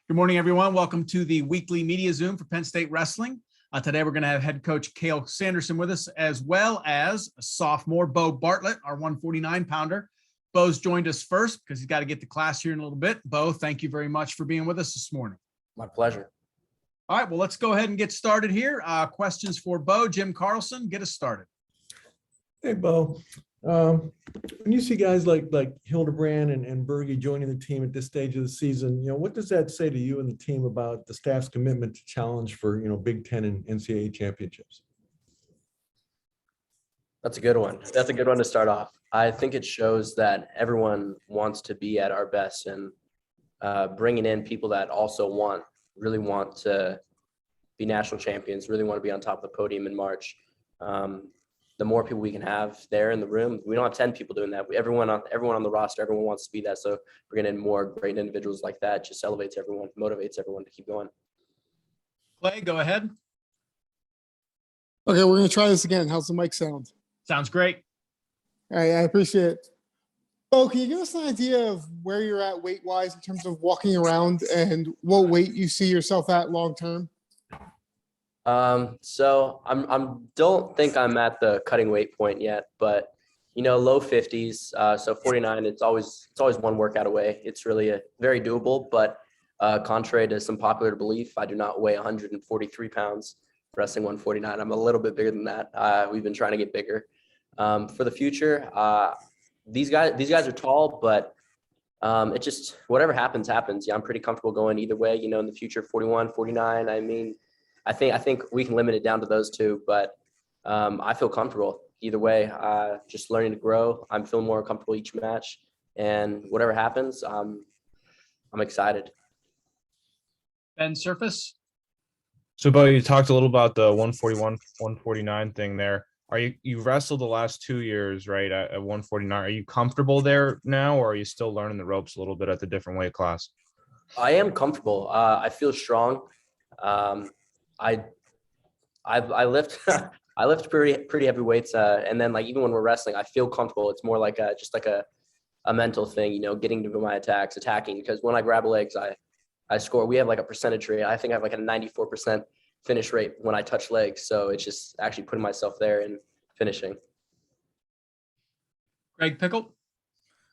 Good morning, everyone. Welcome to the weekly media Zoom for Penn State Wrestling. Today, we're going to have head coach Cael Sanderson with us, as well as sophomore Beau Bartlett, our 149-pounder. Beau's joined us first because he's got to get to class here in a little bit. Beau, thank you very much for being with us this morning. My pleasure. All right, well, let's go ahead and get started here. Questions for Beau. Jim Carlson, get us started. Hey, Beau. When you see guys like Hildebrand and Berge joining the team at this stage of the season, what does that say to you and the team about the staff's commitment to challenge for, Big Ten and NCAA championships? That's a good one. That's a good one to start off. I think it shows that everyone wants to be at our best, and bringing in people that also really want to be national champions, really want to be on top of the podium in March. The more people we can have there in the room, we don't have 10 people doing that. Everyone on the roster, everyone wants to be that. So bringing in more great individuals like that just elevates everyone, motivates everyone to keep going. Clay, go ahead. Okay, we're going to try this again. How's the mic sound? Sounds great. All right, I appreciate it. Beau, can you give us an idea of where you're at weight-wise in terms of walking around and what weight you see yourself at long-term? So don't think I'm at the cutting weight point yet, but low 50s. So 49, it's always one workout away. It's really very doable, but contrary to some popular belief, I do not weigh 143 pounds, wrestling 149. I'm a little bit bigger than that. We've been trying to get bigger. For the future, these guys are tall, but it just, whatever happens. Yeah, I'm pretty comfortable going either way, in the future, 41, 49. I mean, I think we can limit it down to those two, but I feel comfortable either way. Just learning to grow. I'm feeling more comfortable each match, and whatever happens, I'm excited. Ben Surface. So, Beau, you talked a little about the 141, 149 thing there. You wrestled the last 2 years, right, at 149. Are you comfortable there now, or are you still learning the ropes a little bit at the different weight class? I am comfortable. I feel strong. I lift I lift pretty heavy weights, and then even when we're wrestling, I feel comfortable. It's more like a mental thing, getting to my attacking, because when I grab legs, I score. We have a percentage rate. I think I have a 94% finish rate when I touch legs, so it's just actually putting myself there and finishing. Greg Pickle.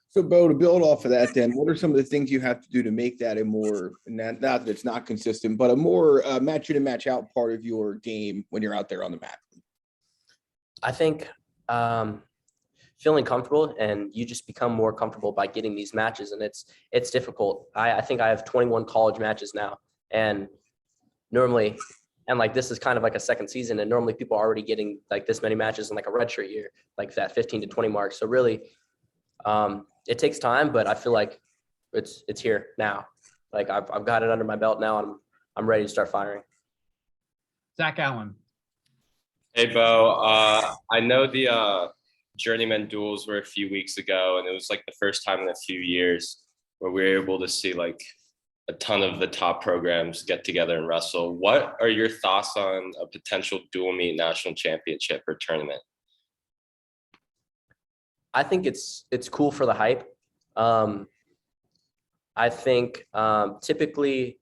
So, Beau, to build off of that, then, what are some of the things you have to do to make that a more, not that it's not consistent, but a more match in and match out part of your game when you're out there on the mat? I think feeling comfortable, and you just become more comfortable by getting these matches, and it's difficult. I think I have 21 college matches now, and normally, and this is kind of a second season, and normally people are already getting this many matches in a redshirt year, that 15 to 20 mark. So really, it takes time, but I feel like it's here now. I've got it under my belt now, and I'm ready to start firing. Zach Allen. Hey, Beau. I know the journeyman duels were a few weeks ago, and it was the first time in a few years where we were able to see a ton of the top programs get together and wrestle. What are your thoughts on a potential dual meet national championship or tournament? I think it's cool for the hype. I think typically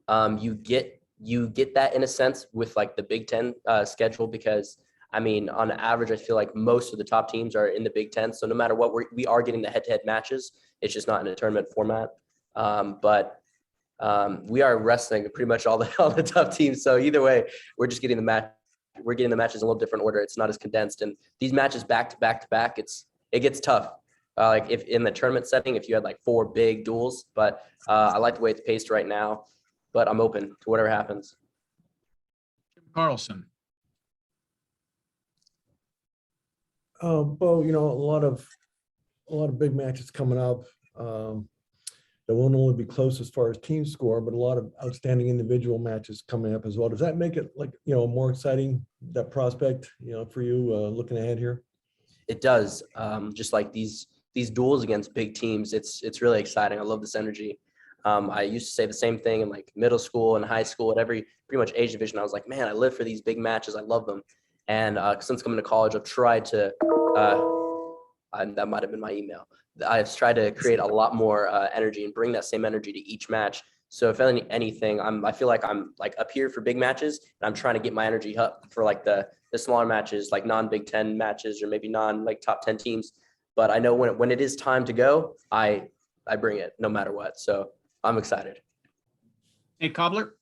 you get that in a sense with the Big Ten schedule, because on average I feel most of the top teams are in the Big Ten. So no matter what, we are getting the head-to-head matches. It's just not in a tournament format. But we are wrestling pretty much all the top teams. So either way, we're just getting the match. We're getting the matches in a little different order. It's not as condensed, and these matches back to back, it gets tough. If in the tournament setting, if you had 4 big duels, but I like the way it's paced right now, but I'm open to whatever happens. Jim Carlson. Beau, a lot of big matches coming up. That won't only be close as far as team score, but a lot of outstanding individual matches coming up as well. Does that make it more exciting, that prospect, for you looking ahead here? It does. Just these duels against big teams, it's really exciting. I love this energy. I used to say the same thing in middle school and high school, at every pretty much age division. I was like, man, I live for these big matches. I love them. And since coming to college, I've tried to, that might've been my email. I've tried to create a lot more energy and bring that same energy to each match. So if anything, I feel like I'm like up here for big matches, and I'm trying to get my energy up for like the smaller matches, like non-Big Ten matches, or maybe like top 10 teams. But I know when it is time to go, I bring it no matter what. So I'm excited. Hey, Cobbler.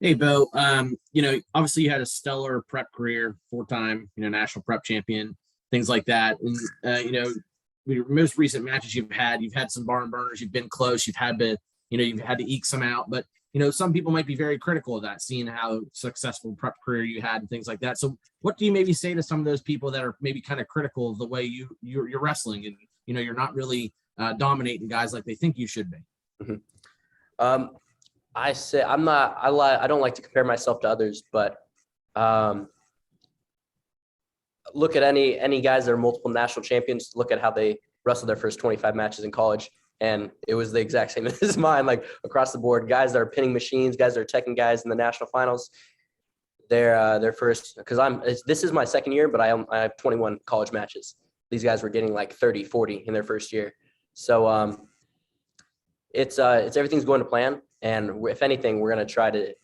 Hey, Beau. Obviously you had a stellar prep career, 4-time, national prep champion, things like that. And, your most recent matches you've had some barn burners, you've been close, you've had to eke some out. But, some people might be very critical of that, seeing how successful prep career you had and things like that. So what do you maybe say to some of those people that are maybe kind of critical of the way you're wrestling, and, you're not really dominating guys like they think you should be? Mm-hmm. I don't like to compare myself to others, but look at any guys that are multiple national champions. Look at how they wrestled their first 25 matches in college, and it was the exact same as mine. Like across the board, guys that are pinning machines, guys that are teching guys in the national finals. Their first, because this is my second year, but I have 21 college matches. These guys were getting like 30, 40 in their first year. So it's everything's going to plan. And if anything, we're gonna try to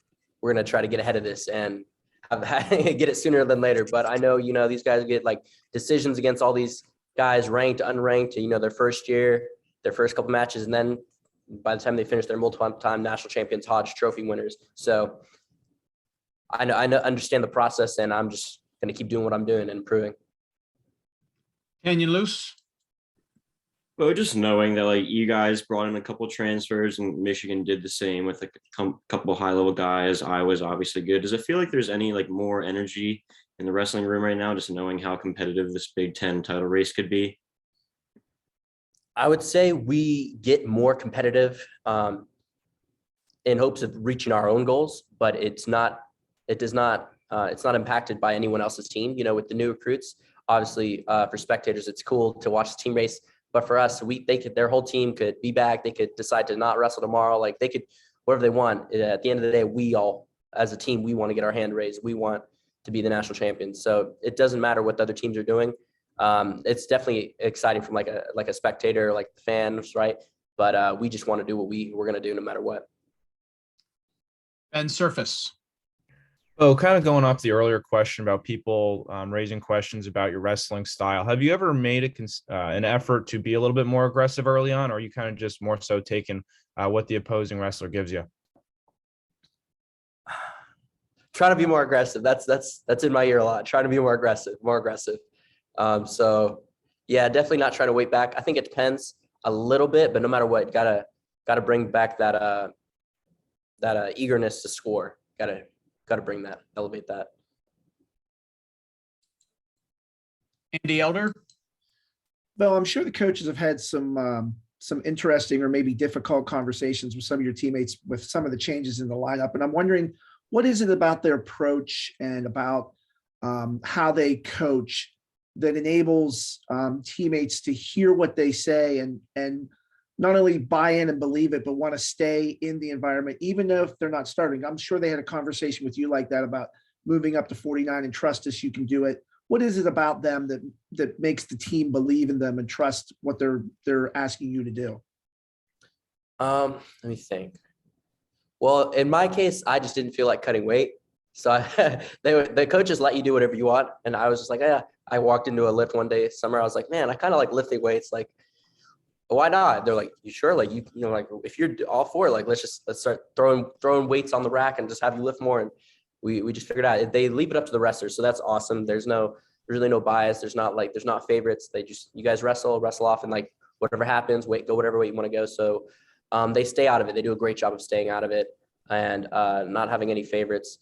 get ahead of this and get it sooner than later. But I know these guys get like decisions against all these guys, ranked, unranked. Their first year, their first couple matches, and then by the time they finish, they're multiple-time national champions, Hodge Trophy winners. So I understand the process, and I'm just gonna keep doing what I'm doing and improving. Canyon Loose. But just knowing that like you guys brought in a couple transfers and Michigan did the same with like a couple high level guys, Iowa's obviously good. Does it feel like there's any like more energy in the wrestling room right now, just knowing how competitive this Big Ten title race could be? I would say we get more competitive in hopes of reaching our own goals, but it's not impacted by anyone else's team. With the new recruits, obviously for spectators, it's cool to watch the team race. But for us, their whole team could be back. They could decide to not wrestle tomorrow. Like they could, whatever they want. At the end of the day, we all, as a team, we want to get our hand raised. We want to be the national champions. So it doesn't matter what the other teams are doing. It's definitely exciting from like a spectator, like the fans, right? But we just want to do what we're going to do no matter what. And Surface. Oh, kind of going off the earlier question about people raising questions about your wrestling style. Have you ever made an effort to be a little bit more aggressive early on, or are you kind of just more so taking what the opposing wrestler gives you? Try to be more aggressive. That's in my ear a lot. Trying to be more aggressive. So yeah, definitely not trying to wait back. I think it depends a little bit, but no matter what, gotta bring back that eagerness to score. Gotta bring that, elevate that. Andy Elder. Well, I'm sure the coaches have had some interesting or maybe difficult conversations with some of your teammates with some of the changes in the lineup. And I'm wondering, what is it about their approach and about how they coach that enables teammates to hear what they say and not only buy in and believe it, but want to stay in the environment, even if they're not starting? I'm sure they had a conversation with you like that about moving up to 49 and trust us, you can do it. What is it about them that makes the team believe in them and trust what they're asking you to do? Let me think. Well, in my case, I just didn't feel like cutting weight. So the coaches let you do whatever you want. And I was just like, yeah, I walked into a lift one day summer. I was like, man, I kind of like lifting weights. Like, why not? They're like, you sure? Like, like if you're all for it, like, let's start throwing weights on the rack and just have you lift more. And we just figured out they leave it up to the wrestlers. So that's awesome. There's really no bias. There's not favorites. You guys wrestle off, and like whatever happens, go whatever way you want to go. So they stay out of it. They do a great job of staying out of it and not having any favorites.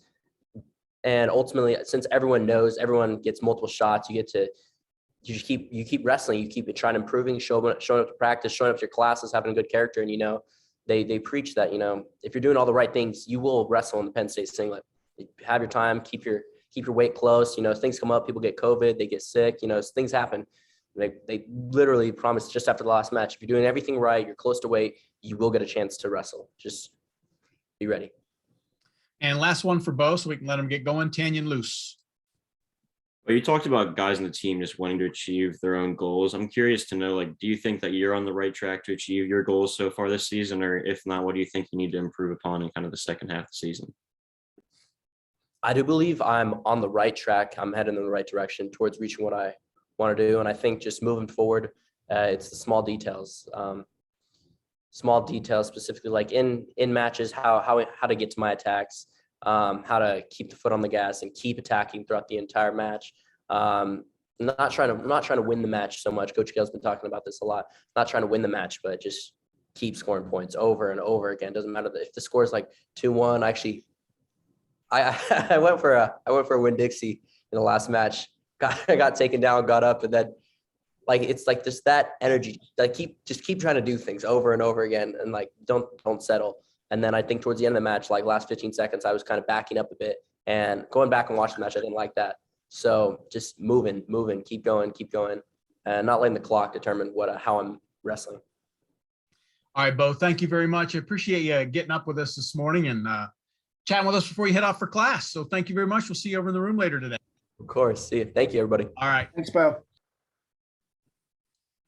And ultimately, since everyone knows, everyone gets multiple shots, you keep wrestling, you keep trying to improving, showing up to practice, showing up to your classes, having a good character. And, they preach that, if you're doing all the right things, you will wrestle in the Penn State singlet. Have your time, keep your weight close. Things come up, people get COVID, they get sick, things happen. They literally promised just after the last match, if you're doing everything right, you're close to weight, you will get a chance to wrestle. Just be ready. And last one for Beau, so we can let him get going. Tanyan Loose. But you talked about guys in the team just wanting to achieve their own goals. I'm curious to know, like, do you think that you're on the right track to achieve your goals so far this season? Or if not, what do you think you need to improve upon in kind of the second half of the season? I do believe I'm on the right track. I'm heading in the right direction towards reaching what I want to do. And I think just moving forward, it's the small details. Small details, specifically like in matches, how to get to my attacks, how to keep the foot on the gas and keep attacking throughout the entire match. I'm not trying to win the match so much. Coach Cael's been talking about this a lot. Not trying to win the match, but just keep scoring points over and over again. Doesn't matter if the score is like 2-1. Actually, I went for a win Dixie in the last match. I got taken down, got up, and then like it's like just that energy. Like keep trying to do things over and over again, and like don't settle. And then I think towards the end of the match, like last 15 seconds, I was kind of backing up a bit and going back and watching the match. I didn't like that. So just moving, keep going, and not letting the clock determine how I'm wrestling. All right, Beau, thank you very much. I appreciate you getting up with us this morning and chatting with us before you head off for class. So thank you very much. We'll see you over in the room later today. Of course. See you. Thank you, everybody. All right. Thanks, Beau.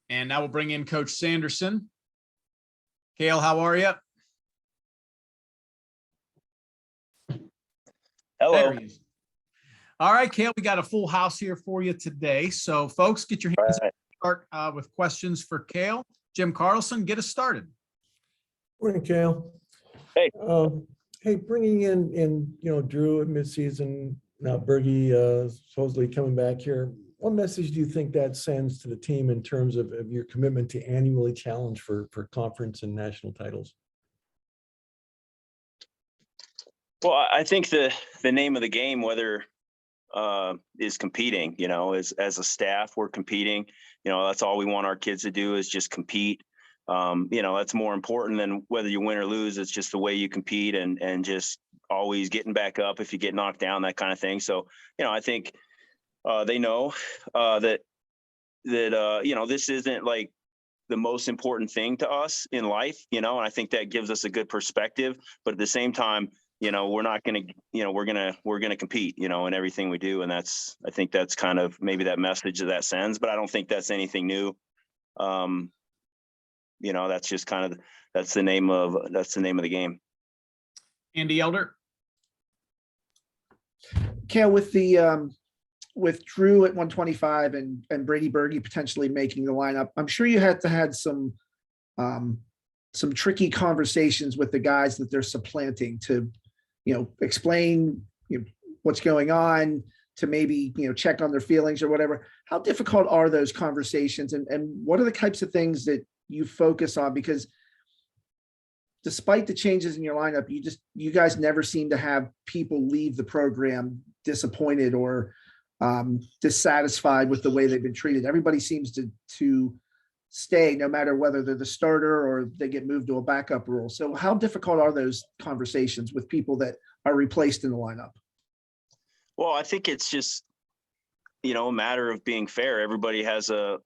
And now we'll bring in Coach Sanderson. Cael, how are you? Hello. All right, Cael, we got a full house here for you today. So folks, get your hands up. Start with questions for Cael. Jim Carlson, get us started. Morning, Cael. Hey. Hey, bringing in Drew at midseason, now Bergie supposedly coming back here. What message do you think that sends to the team in terms of your commitment to annually challenge for conference and national titles? Well, I think the name of the game, whether is competing, as a staff, we're competing, that's all we want our kids to do is just compete. That's more important than whether you win or lose. It's just the way you compete and just always getting back up if you get knocked down, that kind of thing. So, I think they know that this isn't like the most important thing to us in life, and I think that gives us a good perspective. But at the same time, we're not going to, we're going to compete, in everything we do. And I think that's kind of maybe that message that sends, but I don't think that's anything new. That's just kind of, that's the name of the game. Andy Elder. Cael, with Drew at 125 and Brady Berge potentially making the lineup, I'm sure you had to had some tricky conversations with the guys that they're supplanting to, explain what's going on, to maybe, check on their feelings or whatever. How difficult are those conversations, and what are the types of things that you focus on? Because despite the changes in your lineup, you guys never seem to have people leave the program disappointed or dissatisfied with the way they've been treated. Everybody seems to stay, no matter whether they're the starter or they get moved to a backup role. So how difficult are those conversations with people that are replaced in the lineup? Well, I think it's just, a matter of being fair. Everybody has an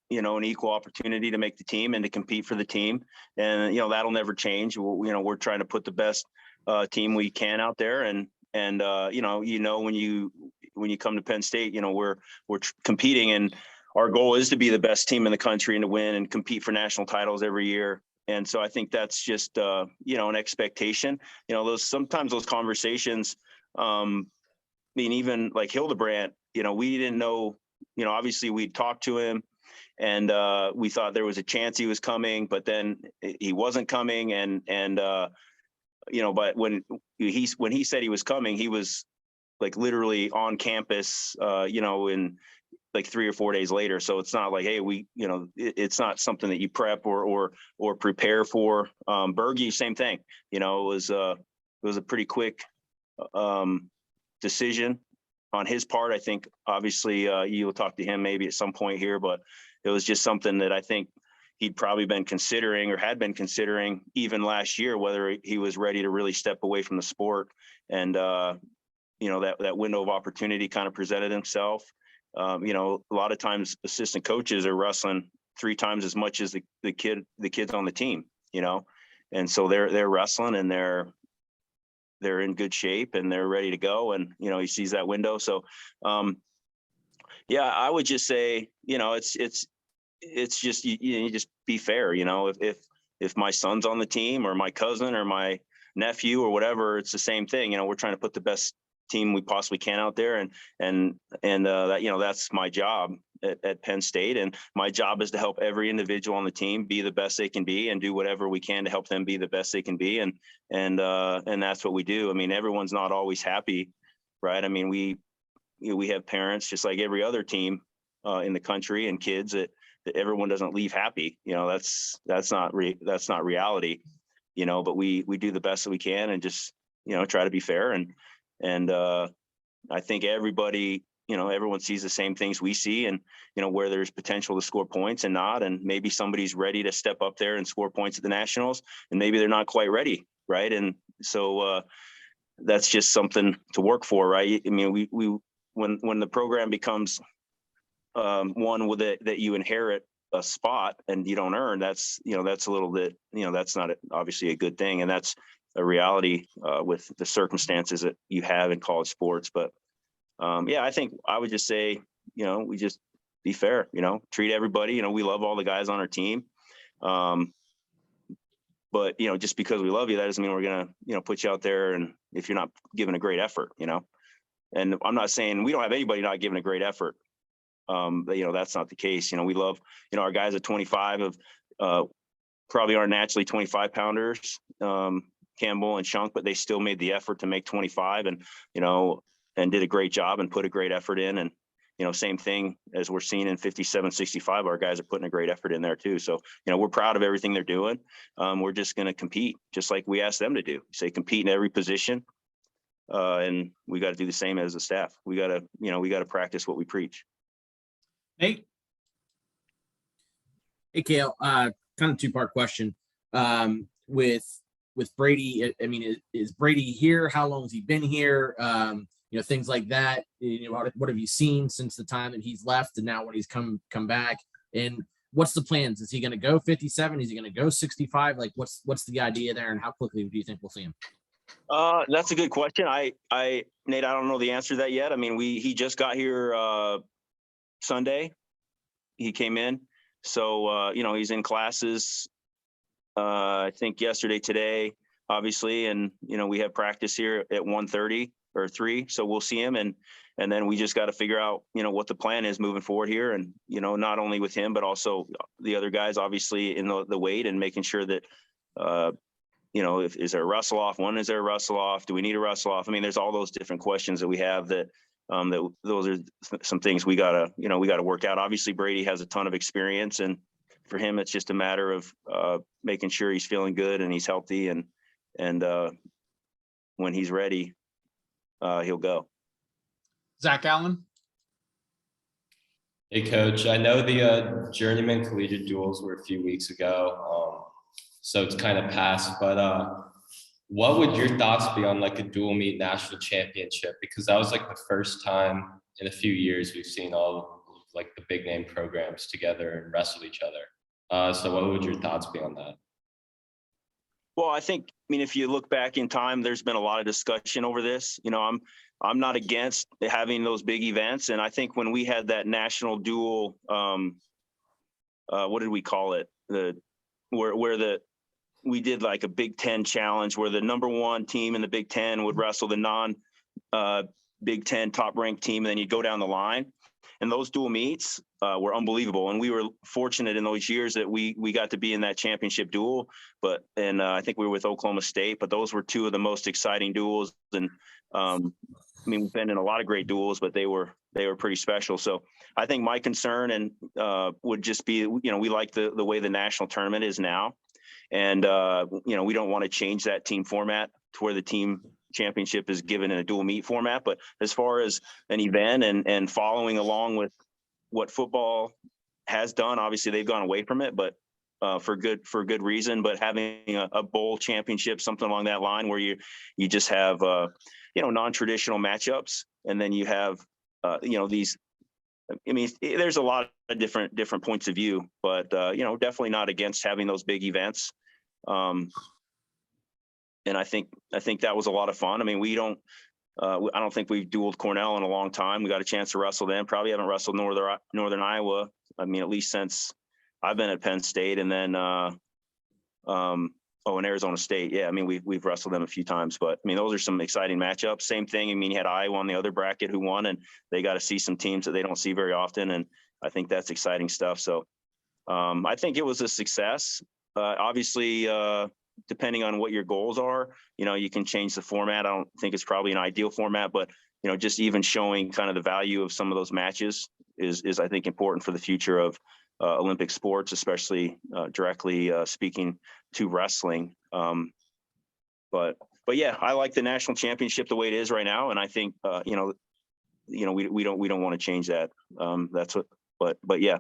equal opportunity to make the team and to compete for the team. And, that'll never change. We're trying to put the best team we can out there. And when you come to Penn State, we're competing, and our goal is to be the best team in the country and to win and compete for national titles every year. And so I think that's just, an expectation. Sometimes those conversations, even like Hildebrandt, we didn't know, obviously we'd talked to him and we thought there was a chance he was coming, but then he wasn't coming. But when he said he was coming, he was like literally on campus, in like 3 or 4 days later. So it's not like, hey, it's not something that you prep or prepare for. Berge, same thing. It was a pretty quick decision on his part. I think obviously you'll talk to him maybe at some point here, but it was just something that I think he'd probably been considering or had been considering even last year, whether he was ready to really step away from the sport. And, that window of opportunity kind of presented himself. A lot of times assistant coaches are wrestling 3 times as much as the kids on the team, and so they're wrestling and they're in good shape and they're ready to go. And, he sees that window. So, Yeah, I would just say, it's just, you just be fair. If my son's on the team or my cousin or my nephew or whatever, it's the same thing. We're trying to put the best team we possibly can out there, and that, that's my job at Penn State, and my job is to help every individual on the team be the best they can be and do whatever we can to help them be the best they can be, and that's what we do. I mean, everyone's not always happy, right? I mean, we have parents just like every other team in the country, and kids that everyone doesn't leave happy. That's not reality. But we do the best that we can, and just try to be fair, and I think everybody, everyone sees the same things we see, and where there's potential to score points and not, and maybe somebody's ready to step up there and score points at the Nationals, and maybe they're not quite ready, right? And so that's just something to work for, right? I mean, we when the program becomes one with it that you inherit a spot and you don't earn, that's a little bit, that's not obviously a good thing, and that's a reality with the circumstances that you have in college sports. But I think I would just say, we just be fair, treat everybody. We love all the guys on our team. But, just because we love you, that doesn't mean we're going to, put you out there, and if you're not giving a great effort, and I'm not saying we don't have anybody not giving a great effort. But, that's not the case. We love, our guys at 25 of probably aren't naturally 25 pounders, Campbell and Shunk, but they still made the effort to make 25, and, and did a great job and put a great effort in. And, same thing as we're seeing in 57, 65, our guys are putting a great effort in there too. So, we're proud of everything they're doing. We're just going to compete just like we asked them to do. Say compete in every position. And we got to do the same as the staff. We got to practice what we preach. Nate? Hey, Cael, kind of two-part question. With Brady, I mean, is Brady here? How long has he been here? Things like that. What have you seen since the time that he's left and now when he's come back? And what's the plans? Is he going to go 57? Is he going to go 65? Like, what's the idea there, and how quickly do you think we'll see him? That's a good question. Nate, I don't know the answer to that yet. I mean, he just got here Sunday. He came in, so he's in classes. I think yesterday, today, obviously, and we have practice here at 1:30 or 3. So we'll see him, and then we just got to figure out what the plan is moving forward here, and not only with him but also the other guys, obviously in the weight, and making sure that if is there a wrestle off? When is there a wrestle off? Do we need a wrestle off? I mean, there's all those different questions that we have that those are some things we gotta work out. Obviously, Brady has a ton of experience, and for him, it's just a matter of making sure he's feeling good and he's healthy, and when he's ready, he'll go. Zach Allen? Hey, Coach. I know the journeyman collegiate duels were a few weeks ago, so it's kind of passed. But what would your thoughts be on like a dual meet national championship? Because that was like the first time in a few years we've seen all like the big name programs together and wrestle each other. So what would your thoughts be on that? Well, I mean, if you look back in time, there's been a lot of discussion over this. I'm not against having those big events. And I think when we had that national duel, what did we call it? We did like a Big Ten challenge where the number one team in the Big Ten would wrestle the Big Ten top ranked team. And then you go down the line, and those dual meets were unbelievable. And we were fortunate in those years that we got to be in that championship duel. And I think we were with Oklahoma State, but those were two of the most exciting duels. And I mean, we've been in a lot of great duels, but they were pretty special. So I think my concern would just be, we like the way the national tournament is now. And, we don't want to change that team format to where the team championship is given in a dual meet format. But as far as an event and following along with what football has done, obviously they've gone away from it, but for good reason. But having a bowl championship, something along that line, where you just have non-traditional matchups, and then you have these. I mean, there's a lot of different points of view, but definitely not against having those big events. And I think that was a lot of fun. I mean, we don't I don't think we've dueled Cornell in a long time. We got a chance to wrestle them. Probably haven't wrestled Northern Iowa. I mean, at least since I've been at Penn State, and then and Arizona State. Yeah, I mean, we've wrestled them a few times, but I mean, those are some exciting matchups. Same thing. I mean, you had Iowa on the other bracket who won, and they got to see some teams that they don't see very often, and I think that's exciting stuff. So I think it was a success. Obviously, depending on what your goals are, you can change the format. I don't think it's probably an ideal format, but just even showing kind of the value of some of those matches is I think important for the future of Olympic sports, especially directly speaking to wrestling. But yeah, I like the national championship the way it is right now, and I think we don't want to change that. That's what. But yeah,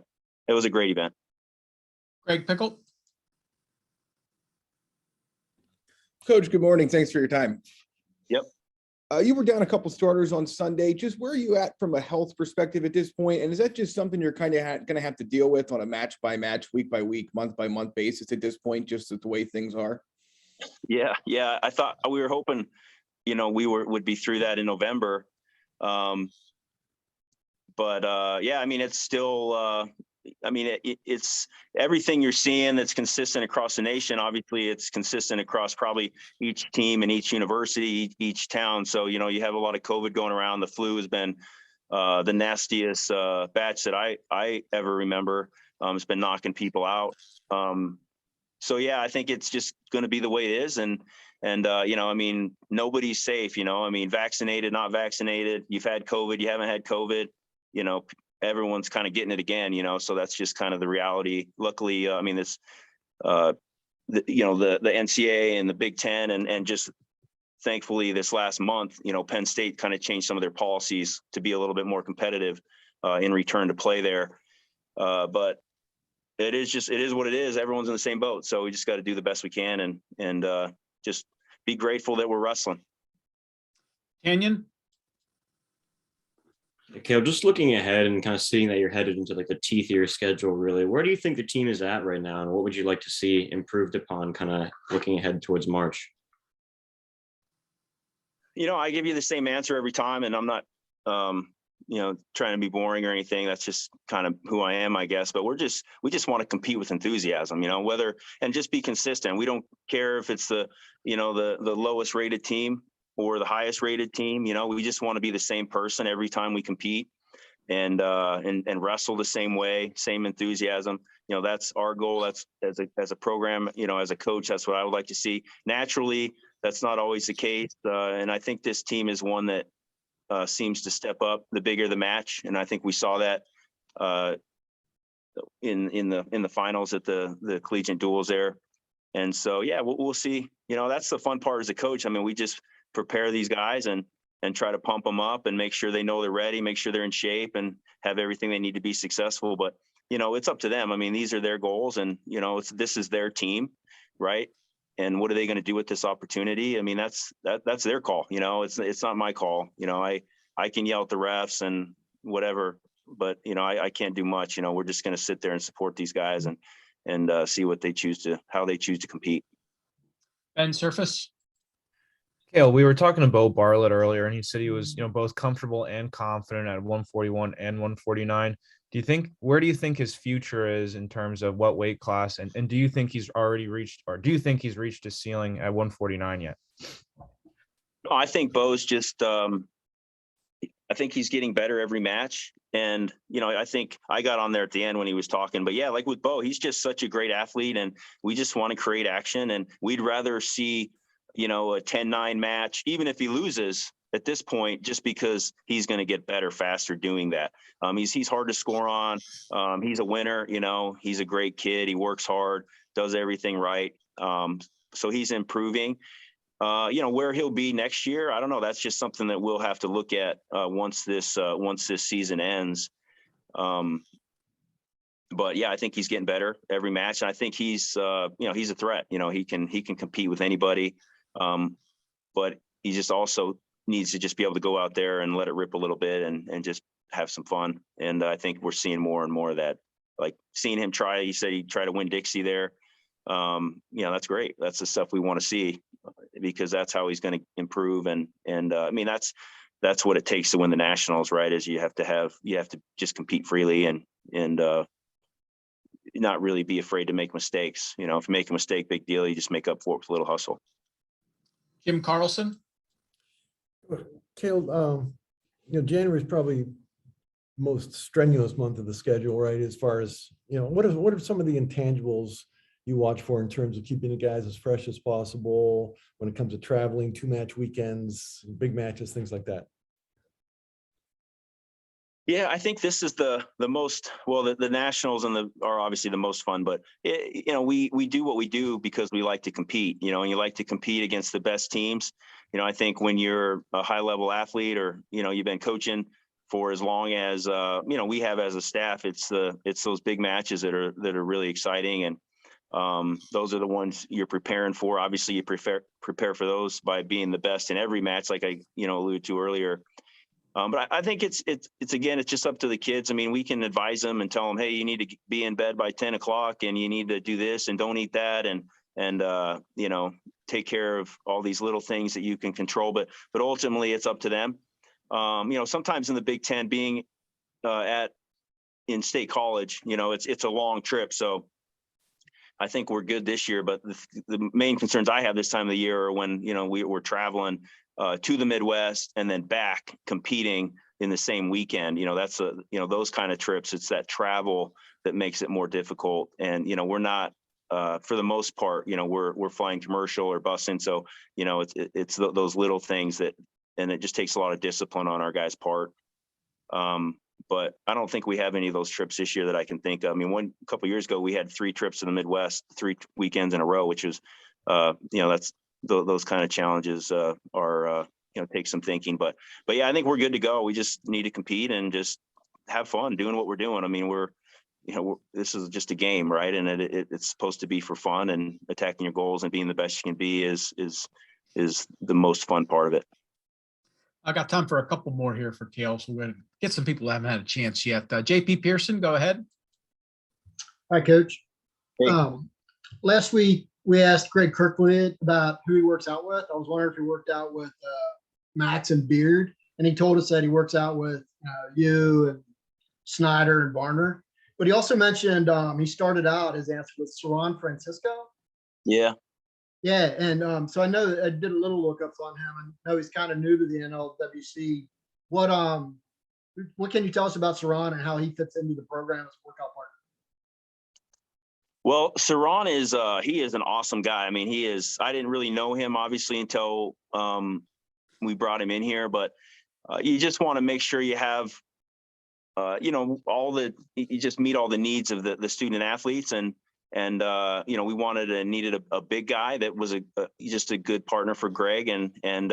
it was a great event. Greg Pickle. Coach, good morning. Thanks for your time. Yep. You were down a couple starters on Sunday. Just where are you at from a health perspective at this point? And is that just something you're kind of going to have to deal with on a match by match, week by week, month by month basis at this point, just the way things are? Yeah. I thought we were hoping, would be through that in November. But yeah, I mean, it's still, it's everything you're seeing that's consistent across the nation. Obviously, it's consistent across probably each team and each university, each town. So, you have a lot of COVID going around. The flu has been the nastiest batch that I ever remember. It's been knocking people out. So, yeah, I think it's just going to be the way it is. And nobody's safe, vaccinated, not vaccinated. You've had COVID, you haven't had COVID, everyone's kind of getting it again, so that's just kind of the reality. Luckily, this, the NCAA and the Big Ten and just thankfully this last month, Penn State kind of changed some of their policies to be a little bit more competitive in return to play there. But it is what it is. Everyone's in the same boat. So we just got to do the best we can and just be grateful that we're wrestling. Canyon. Cael, just looking ahead and kind of seeing that you're headed into like the teeth of your schedule, really, where do you think the team is at right now? And what would you like to see improved upon kind of looking ahead towards March? I give you the same answer every time, and I'm not, trying to be boring or anything. That's just kind of who I am, I guess. But we just want to compete with enthusiasm, and just be consistent. We don't care if it's the lowest rated team or the highest rated team. We just want to be the same person every time we compete and wrestle the same way, same enthusiasm. That's our goal. That's as a program, as a coach, that's what I would like to see. Naturally, that's not always the case. And I think this team is one that seems to step up the bigger the match. And I think we saw that in the finals at the collegiate duels there. And so, yeah, we'll see. That's the fun part as a coach. We just prepare these guys and try to pump them up and make sure they know they're ready, make sure they're in shape and have everything they need to be successful. But, it's up to them. These are their goals and, this is their team, right? And what are they going to do with this opportunity? That's their call. It's not my call. I can yell at the refs and whatever, but, I can't do much. We're just going to sit there and support these guys and see what how they choose to compete. Ben Surface. Cael, we were talking to Beau Bartlett earlier, and he said he was, both comfortable and confident at 141 and 149. Where do you think his future is in terms of what weight class? And do you think he's already reached, or do you think he's reached his ceiling at 149 yet? No, I think Beau's just, I think he's getting better every match. And, I think I got on there at the end when he was talking, but yeah, like with Beau, he's just such a great athlete and we just want to create action and we'd rather see, a 10-9 match, even if he loses at this point, just because he's going to get better faster doing that. He's hard to score on. He's a winner, he's a great kid. He works hard, does everything right. So he's improving. Where he'll be next year, I don't know. That's just something that we'll have to look at once this season ends. But yeah, I think he's getting better every match. And I think he's a threat. He can compete with anybody. But he just also needs to just be able to go out there and let it rip a little bit and just have some fun. And I think we're seeing more and more of that. Like seeing him try, he said he tried to win Dixie there. That's great. That's the stuff we want to see. Because that's how he's going to improve. And I mean, that's what it takes to win the nationals, right? Is you have to just compete freely and not really be afraid to make mistakes. You know, if you make a mistake, big deal. You just make up for it with a little hustle. Jim Carlson. Cael, January is probably most strenuous month of the schedule, right? As far as, what are some of the intangibles you watch for in terms of keeping the guys as fresh as possible when it comes to traveling, 2-match weekends, big matches, things like that? Yeah, I think this is the most, well, the nationals are obviously the most fun, but we do what we do because we like to compete, and you like to compete against the best teams. I think when you're a high level athlete or, you've been coaching for as long as, we have as a staff, it's those big matches that are really exciting. And those are the ones you're preparing for. Obviously you prepare for those by being the best in every match, like I, alluded to earlier. But I think it's again, it's just up to the kids. I mean, we can advise them and tell them, hey, you need to be in bed by 10 o'clock and you need to do this and don't eat that. And take care of all these little things that you can control, but ultimately it's up to them. Sometimes in the Big Ten, being in State College, it's a long trip. So I think we're good this year, but the main concerns I have this time of the year are when, we're traveling to the Midwest and then back competing in the same weekend. That's those kind of trips. It's that travel that makes it more difficult. And, we're not, for the most part, we're flying commercial or busing. So, it's those little things and it just takes a lot of discipline on our guys' part. But I don't think we have any of those trips this year that I can think of. I mean, a couple of years ago, we had 3 trips to the Midwest, 3 weekends in a row, which was, that's those kind of challenges are, take some thinking. But yeah, I think we're good to go. We just need to compete and just have fun doing what we're doing. I mean, this is just a game, right? And it's supposed to be for fun, and attacking your goals and being the best you can be is the most fun part of it. I got time for a couple more here for Cael, so we're going to get some people who haven't had a chance yet. JP Pearson, go ahead. Hi, Coach. Hey. Last week, we asked Greg Kirkland about who he works out with. I was wondering if he worked out with Max and Beard, and he told us that he works out with you and Snyder and Varner. But he also mentioned he started out his answer with Saran Francisco. Yeah. Yeah, and so I know that I did a little lookups on him, and I know he's kind of new to the NLWC. What can you tell us about Saran and how he fits into the program as a workout partner? Well, Saran he is an awesome guy. I mean, I didn't really know him obviously until we brought him in here, but you just want to make sure you have you just meet all the needs of the student athletes, and we needed a big guy that was just a good partner for Greg, and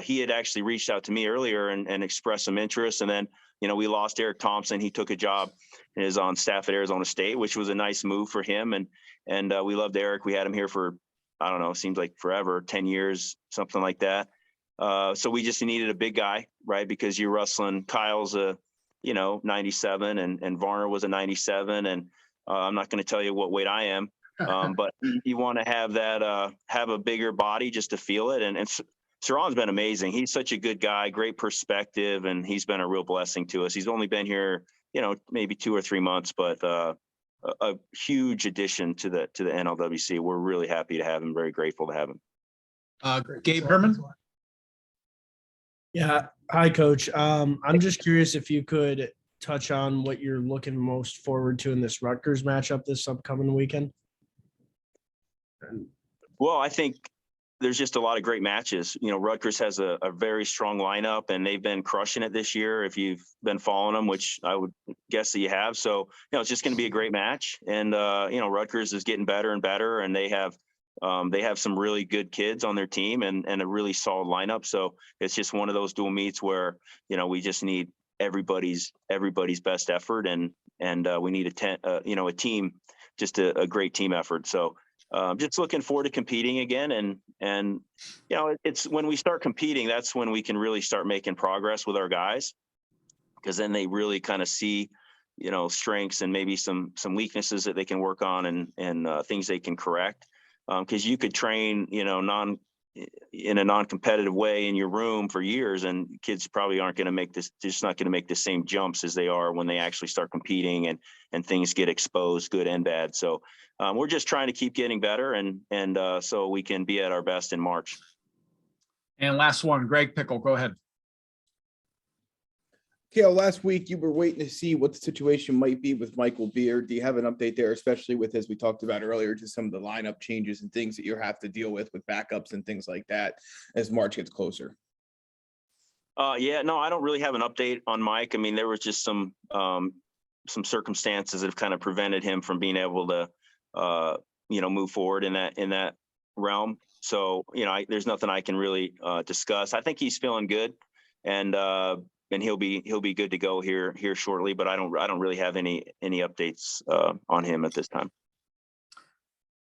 he had actually reached out to me earlier and expressed some interest. And then, we lost Eric Thompson. He took a job and is on staff at Arizona State, which was a nice move for him. And we loved Eric. We had him here for, I don't know, seems like forever, 10 years, something like that. So we just needed a big guy, right? Because you're wrestling, Kyle's 97 and Varner was a 97. And I'm not going to tell you what weight I am, but you want to have that, have a bigger body just to feel it. And Saran's been amazing. He's such a good guy, great perspective, and he's been a real blessing to us. He's only been here, maybe 2 or 3 months, but a huge addition to the NLWC. We're really happy to have him. Very grateful to have him. Gabe Herman. Yeah. Hi, Coach. I'm just curious if you could touch on what you're looking most forward to in this Rutgers matchup this upcoming weekend. Well, I think there's just a lot of great matches. Rutgers has a very strong lineup, and they've been crushing it this year if you've been following them, which I would guess that you have. So, it's just going to be a great match. And, Rutgers is getting better and better, and they have some really good kids on their team and a really solid lineup. So it's just one of those dual meets where, we just need everybody's best effort, and we need a team, just a great team effort. So just looking forward to competing again. And it's when we start competing, that's when we can really start making progress with our guys, because then they really kind of see, strengths and maybe some weaknesses that they can work on and things they can correct. because you could train, in a non-competitive way in your room for years, and kids probably aren't going to make this, just not going to make the same jumps as they are when they actually start competing and things get exposed, good and bad. So we're just trying to keep getting better and so we can be at our best in March. And last one, Greg Pickle, go ahead. Cael, last week you were waiting to see what the situation might be with Michael Beard. Do you have an update there, especially with, as we talked about earlier, just some of the lineup changes and things that you have to deal with backups and things like that as March gets closer? Yeah, no, I don't really have an update on Mike. I mean, there was just some circumstances that have kind of prevented him from being able to, move forward in that realm. So, there's nothing I can really discuss. I think he's feeling good, and he'll be good to go here shortly. But I don't really have any updates on him at this time.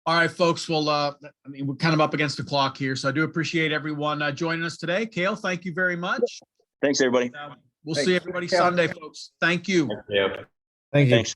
All right, folks. Well, we're kind of up against the clock here, so I do appreciate everyone joining us today. Cael, thank you very much. Thanks, everybody. We'll see everybody Sunday, folks. Thank you. Yeah. Thank you. Thanks.